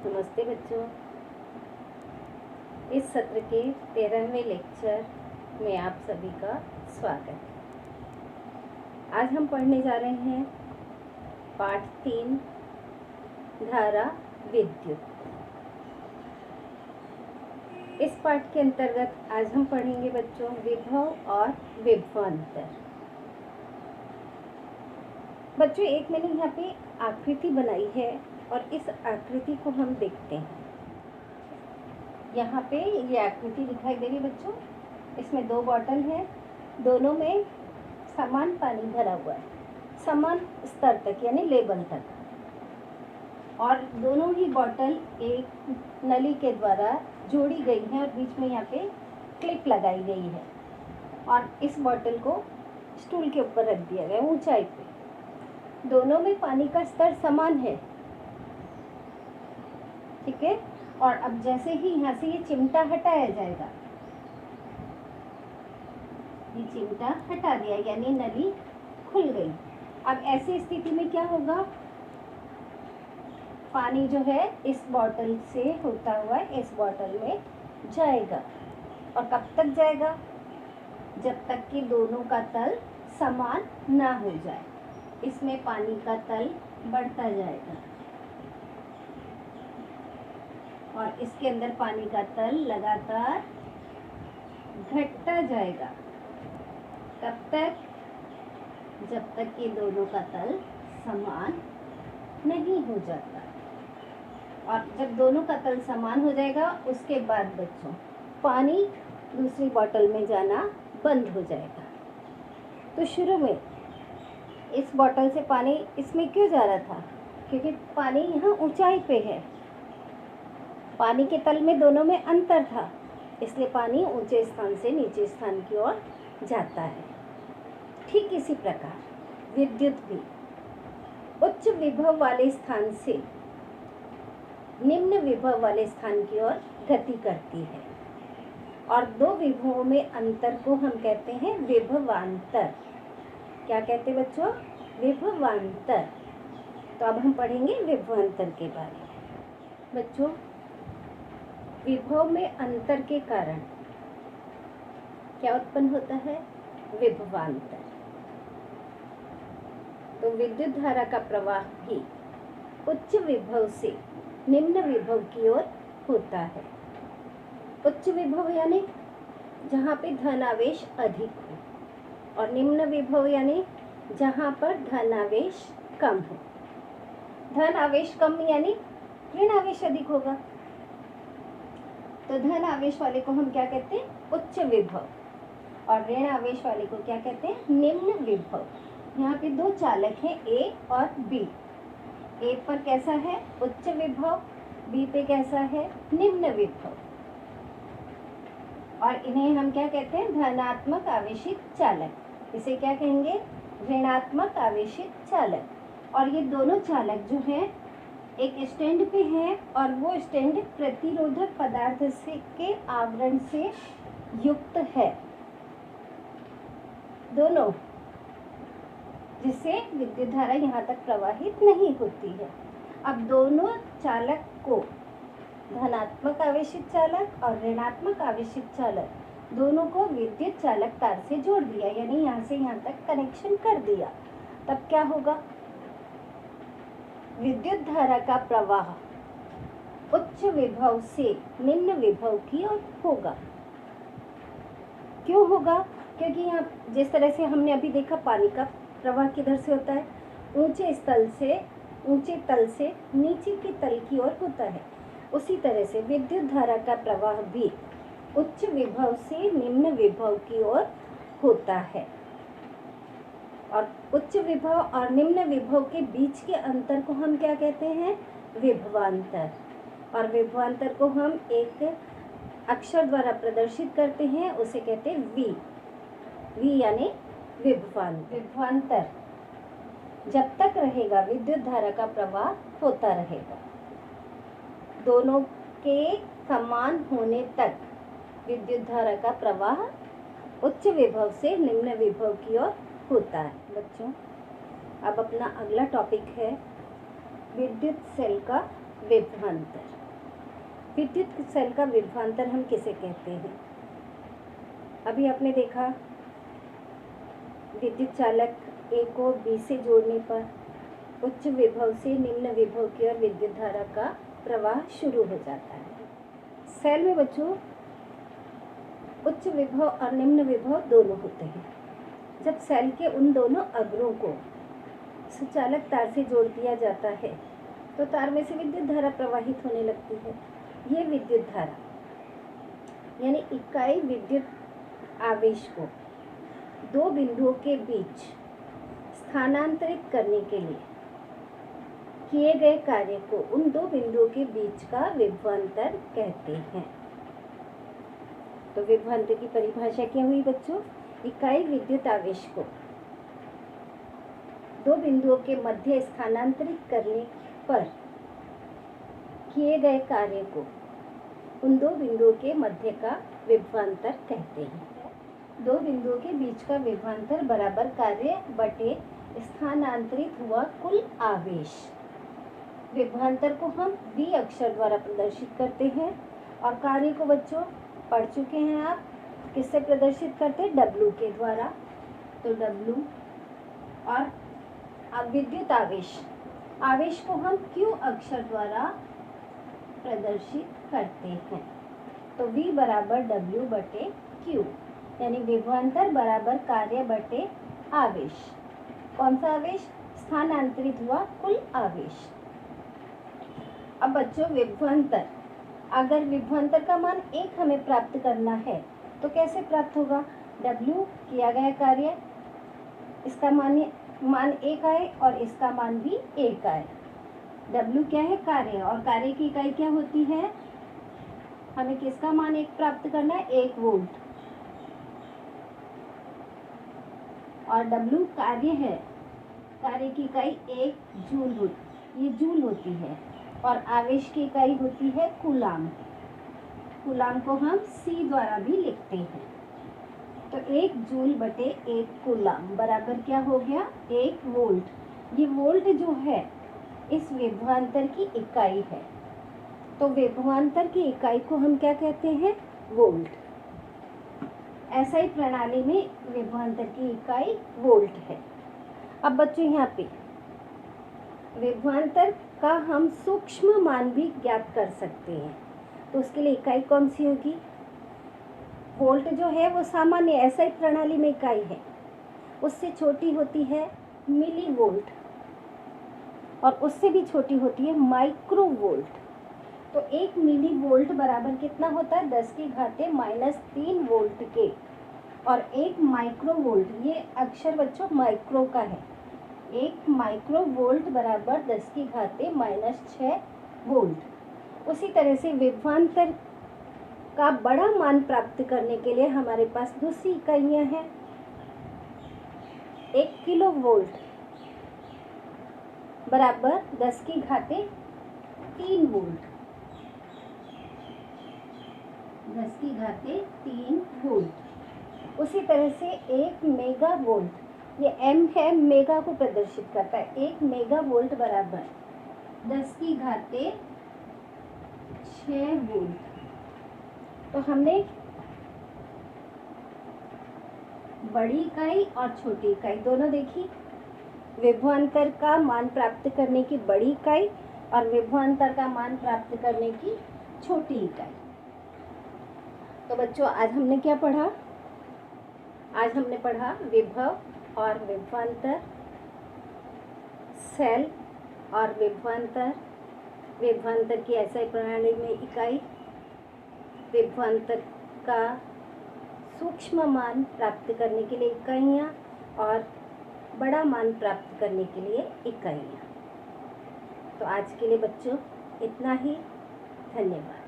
नमस्ते बच्चों। इस सत्र के 13वें लेक्चर में आप सभी का स्वागत है। आज हम पढ़ने जा रहे हैं पाठ 3 धारा विद्युत। इस पाठ के अंतर्गत आज हम पढ़ेंगे बच्चों विभव और विभवांतर। बच्चों एक मैंने यहाँ पे आकृति बनाई है और इस आकृति को हम देखते हैं। यहाँ पे ये आकृति दिखाई दे रही बच्चों, इसमें 2 बॉटल है, दोनों में समान पानी भरा हुआ है, समान स्तर तक यानी लेवल तक, और दोनों ही बॉटल एक नली के द्वारा जोड़ी गई है और बीच में यहाँ पे क्लिप लगाई गई है और इस बॉटल को स्टूल के ऊपर रख दिया गया ऊंचाई पे। दोनों में पानी का स्तर समान है, ठीक है। और अब जैसे ही यहाँ से ये चिमटा हटाया जाएगा, ये चिमटा हटा दिया यानी नली खुल गई। अब ऐसी स्थिति में क्या होगा, पानी जो है इस बॉटल से होता हुआ इस बॉटल में जाएगा। और कब तक जाएगा? जब तक कि दोनों का तल समान ना हो जाए। इसमें पानी का तल बढ़ता जाएगा और इसके अंदर पानी का तल लगातार घटता जाएगा। तब तक जब तक कि दोनों का तल समान नहीं हो जाता। और जब दोनों का तल समान हो जाएगा उसके बाद बच्चों पानी दूसरी बोतल में जाना बंद हो जाएगा। तो शुरू में इस बोतल से पानी इसमें क्यों जा रहा था? क्योंकि पानी यहाँ ऊंचाई पे है, पानी के तल में दोनों में अंतर था, इसलिए पानी ऊंचे स्थान से नीचे स्थान की ओर जाता है। ठीक इसी प्रकार विद्युत भी उच्च विभव वाले स्थान से निम्न विभव वाले स्थान की ओर गति करती है और 2 विभवों में अंतर को हम कहते हैं विभवांतर। क्या कहते हैं बच्चों? विभवांतर। तो अब हम पढ़ेंगे विभवांतर के बारे में। बच्चों विभव में अंतर के कारण क्या उत्पन्न होता है? विभवांतर। तो विद्युत धारा का प्रवाह भी उच्च विभव से निम्न विभव की ओर होता है। उच्च विभव यानी जहाँ पे धनावेश अधिक हो, और निम्न विभव यानी जहाँ पर धनावेश कम हो। धन आवेश कम यानी ऋण आवेश अधिक होगा। तो धन आवेश वाले को हम क्या कहते हैं? उच्च विभव। और ऋण आवेश वाले को क्या कहते हैं? निम्न विभव। यहाँ पे 2 चालक हैं, ए और बी। ए पर कैसा है? उच्च विभव, बी पे कैसा है? निम्न विभव। और इन्हें हम क्या कहते हैं? धनात्मक आवेशित चालक। इसे क्या कहेंगे? ऋणात्मक आवेशित चालक। और ये दोनों चालक जो हैं एक स्टैंड पे हैं और वो स्टैंड प्रतिरोधक पदार्थ से के आवरण से युक्त है, दोनों, जिससे विद्युत धारा यहाँ तक प्रवाहित नहीं होती है। अब दोनों चालक को, धनात्मक आवेशित चालक और ऋणात्मक आवेशित चालक, दोनों को विद्युत चालक तार से जोड़ दिया, यानी यहाँ से यहाँ तक कनेक्शन कर दिया। तब क्या होगा? विद्युत धारा का प्रवाह उच्च विभव से निम्न विभव की ओर होगा। क्यों होगा? क्योंकि यहाँ जिस तरह से हमने अभी देखा पानी का प्रवाह किधर से होता है? ऊंचे तल से नीचे के तल की ओर होता है। उसी तरह से विद्युत धारा का प्रवाह भी उच्च विभव से निम्न विभव की ओर होता है। और उच्च विभव और निम्न विभव के बीच के अंतर को हम क्या कहते हैं? विभवांतर। और विभवांतर को हम एक अक्षर द्वारा प्रदर्शित करते हैं, उसे कहते हैं वी। वी यानी विभवांतर जब तक रहेगा विद्युत धारा का प्रवाह होता रहेगा। दोनों के समान होने तक विद्युत धारा का प्रवाह उच्च विभव से निम्न विभव की ओर होता है। बच्चों अब अपना अगला टॉपिक है विद्युत सेल का विभवांतर। विद्युत सेल का विभवांतर हम किसे कहते हैं? अभी आपने देखा विद्युत चालक ए को बी से जोड़ने पर उच्च विभव से निम्न विभव की ओर विद्युत धारा का प्रवाह शुरू हो जाता है। सेल में बच्चों उच्च विभव और निम्न विभव दोनों होते हैं। जब सेल के उन दोनों अग्रों को सुचालक तार से जोड़ दिया जाता है तो तार में से विद्युत धारा प्रवाहित होने लगती है। ये विद्युत धारा यानी इकाई विद्युत आवेश को दो बिंदुओं के बीच स्थानांतरित करने के लिए किए गए कार्य को उन दो बिंदुओं के बीच का विभवांतर कहते हैं। तो विभवांतर की परिभाषा क्या हुई बच्चों? इकाई विद्युत आवेश को दो बिंदुओं के मध्य स्थानांतरित करने पर किए गए कार्य को उन दो बिंदुओं के मध्य का विभवांतर कहते हैं। दो बिंदुओं के बीच का विभवांतर बराबर कार्य बटे स्थानांतरित हुआ कुल आवेश। विभवांतर को हम V अक्षर द्वारा प्रदर्शित करते हैं और कार्य को बच्चों पढ़ चुके हैं आप, किससे प्रदर्शित करते हैं? W के द्वारा। तो W और विद्युत आवेश को हम Q अक्षर द्वारा प्रदर्शित करते हैं। तो V बराबर W बटे Q यानी विभवांतर बराबर कार्य बटे आवेश। कौन सा आवेश? स्थानांतरित हुआ कुल आवेश। अब बच्चों विभवांतर, अगर विभवांतर का मान 1 हमें प्राप्त करना है तो कैसे प्राप्त होगा? W किया गया कार्य, इसका मान 1 आए और इसका मान भी 1 आए। W क्या है? कार्य, और कार्य की इकाई क्या होती है? हमें किसका मान 1 प्राप्त करना है? 1 वोल्ट। और W कार्य है, कार्य की इकाई 1 जूल ये जूल होती है और आवेश की इकाई होती है कूलाम। कूलाम को हम C द्वारा भी लिखते हैं। तो 1 जूल बटे 1 कूलाम बराबर क्या हो गया? 1 वोल्ट। ये वोल्ट जो है इस विभवांतर की इकाई है। तो विभवांतर की इकाई को हम क्या कहते हैं? वोल्ट। ऐसा ही प्रणाली में विभवांतर की इकाई वोल्ट है। अब बच्चों यहाँ पे विभवांतर का हम सूक्ष्म मान भी ज्ञात कर सकते हैं। तो उसके लिए इकाई कौन सी होगी? वोल्ट जो है वो सामान्य ऐसा ही प्रणाली में इकाई है, उससे छोटी होती है मिली वोल्ट और उससे भी छोटी होती है माइक्रो वोल्ट। तो 1 मिली वोल्ट बराबर कितना होता है? 10 की घाते -3 वोल्ट के। और 1 माइक्रो वोल्ट, ये अक्षर बच्चों माइक्रो का है। 1 माइक्रो वोल्ट बराबर 10 की घाते -6 वोल्ट। उसी तरह से विभवांतर का बड़ा मान प्राप्त करने के लिए हमारे पास दूसरी इकाइयाँ हैं। 1 किलो वोल्ट बराबर 10 की घाते 3 वोल्ट। 10 की घाते 3 वोल्ट। उसी तरह से 1 मेगा वोल्ट, ये M है, मेगा को प्रदर्शित करता है। 1 मेगा वोल्ट बराबर 10 की घाते 6 वोल्ट। तो हमने बड़ी इकाई और छोटी इकाई दोनों देखी। विभवांतर का मान प्राप्त करने की बड़ी इकाई और विभवांतर का मान प्राप्त करने की छोटी इकाई। तो बच्चों आज हमने क्या पढ़ा? आज हमने पढ़ा विभव और विभवांतर, सेल और विभवांतर, विभवांतर की ऐसा प्रणाली में इकाई, विभवांतर का सूक्ष्म मान प्राप्त करने के लिए इकाइयाँ और बड़ा मान प्राप्त करने के लिए इकाइयाँ। तो आज के लिए बच्चों इतना ही। धन्यवाद।